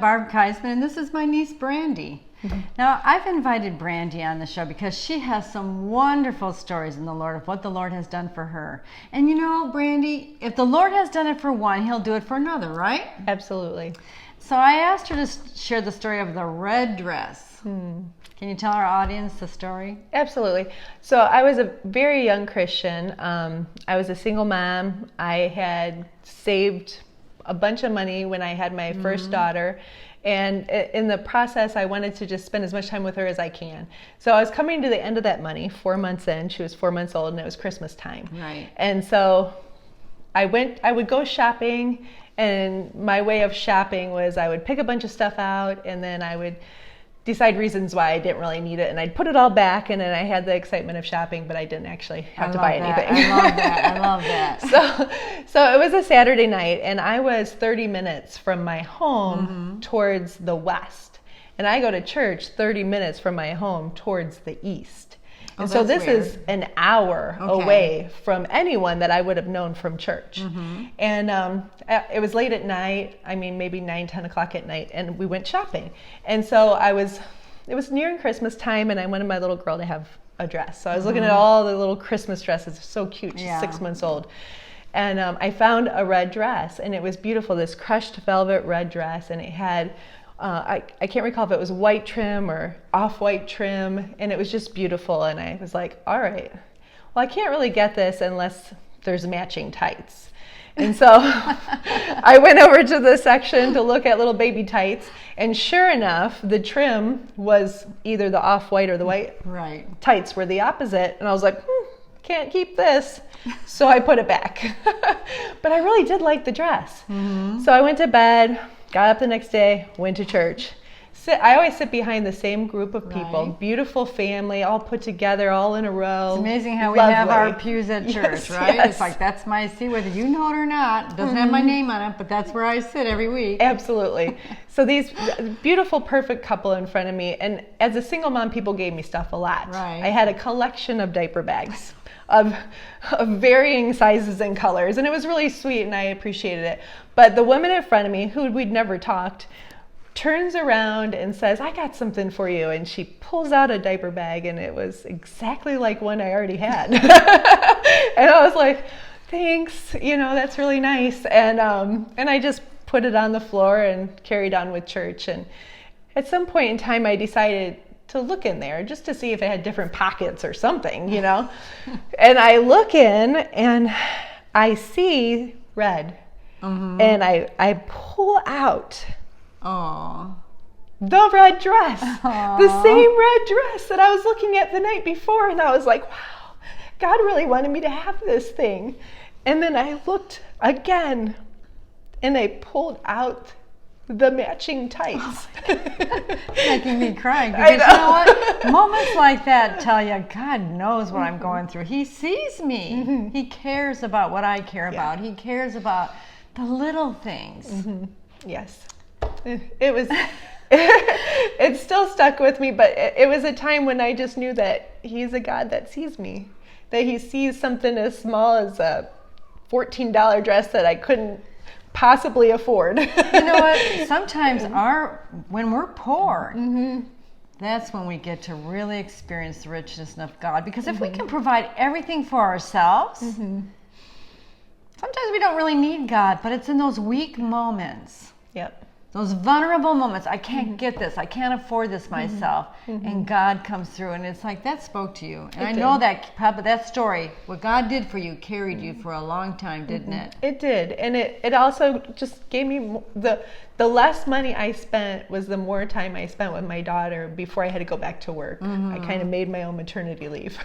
Barb Keisman, and this is my niece Brandy. Now, I've invited Brandy on the show because she has some wonderful stories in the Lord of what the Lord has done for her. And you know, Brandy, if the Lord has done it for one, He'll do it for another, right? Absolutely. So I asked her to share the story of the red dress. Can you tell our audience the story? Absolutely. So I was a very young Christian. I was a single mom. I had saved a bunch of money when I had my first daughter. And in the process, I wanted to just spend as much time with her as I can. So I was coming to the end of that money, 4 months in. She was 4 months old, and it was Christmas time. Right. And so I would go shopping, and my way of shopping was I would pick a bunch of stuff out, and then I would decide reasons why I didn't really need it, and I'd put it all back, and then I had the excitement of shopping, but I didn't actually have to buy anything. I love that. I love that. So it was a Saturday night, and I was 30 minutes from my home towards the west, and I go to church 30 minutes from my home towards the east. And so this is an hour away from anyone that I would have known from church. And it was late at night, I mean, maybe 9, 10 o'clock at night, and we went shopping. And so it was nearing Christmas time, and I wanted my little girl to have a dress. So I was looking at all the little Christmas dresses. So cute. She's 6 months old. And I found a red dress, and it was beautiful, this crushed velvet red dress, and it had I can't recall if it was white trim or off-white trim, and it was just beautiful. And I was like, all right, well, I can't really get this unless there's matching tights. And so I went over to the section to look at little baby tights, and sure enough, the trim was either the off-white or the white. Right. Tights were the opposite, and I was like, can't keep this. So I put it back. But I really did like the dress. So I went to bed, got up the next day, went to church. I always sit behind the same group of people, beautiful family, all put together, all in a row. It's amazing how we have our pews at church, right? Yes. It's like, that's my seat, whether you know it or not. It doesn't have my name on it, but that's where I sit every week. Absolutely. So these beautiful, perfect couple in front of me. And as a single mom, people gave me stuff a lot. Right. I had a collection of diaper bags of varying sizes and colors. And it was really sweet, and I appreciated it. But the woman in front of me, who we'd never talked, turns around and says, I got something for you. And she pulls out a diaper bag, and it was exactly like one I already had. And I was like, thanks, that's really nice. And I just put it on the floor and carried on with church. And at some point in time, I decided to look in there just to see if it had different pockets or something, And I look in, and I see red. And I pull out the red dress, the same red dress that I was looking at the night before. And I was like, wow, God really wanted me to have this thing. And then I looked again, and I pulled out the matching tights. Making me cry. Because you know what? Moments like that tell you God knows what I'm going through. He sees me. He cares about what I care about. He cares about the little things. Yes. It was, it still stuck with me, but it was a time when I just knew that He's a God that sees me, that He sees something as small as a $14 dress that I couldn't possibly afford. You know what? Sometimes when we're poor, that's when we get to really experience the richness of God. Because if we can provide everything for ourselves, sometimes we don't really need God, but it's in those weak moments. Yep. Those vulnerable moments, I can't get this, I can't afford this myself, and God comes through, and it's like, that spoke to you. And I know that story, what God did for you, carried you for a long time, didn't it? It did, and it also just gave me, the less money I spent was the more time I spent with my daughter before I had to go back to work. I kind of made my own maternity leave.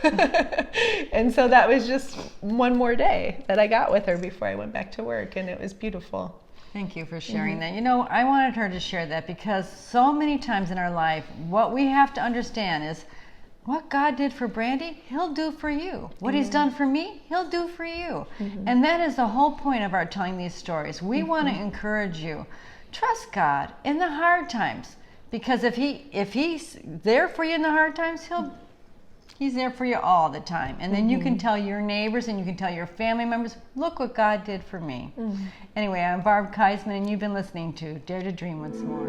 And so that was just one more day that I got with her before I went back to work, and it was beautiful. Thank you for sharing that. I wanted her to share that because so many times in our life, what we have to understand is what God did for Brandy, He'll do for you. What He's done for me, He'll do for you. And that is the whole point of our telling these stories. We want to encourage you. Trust God in the hard times, because if He's there for you in the hard times, He's there for you all the time. And then you can tell your neighbors and you can tell your family members, look what God did for me. Anyway, I'm Barb Keisman, and you've been listening to Dare to Dream Once More.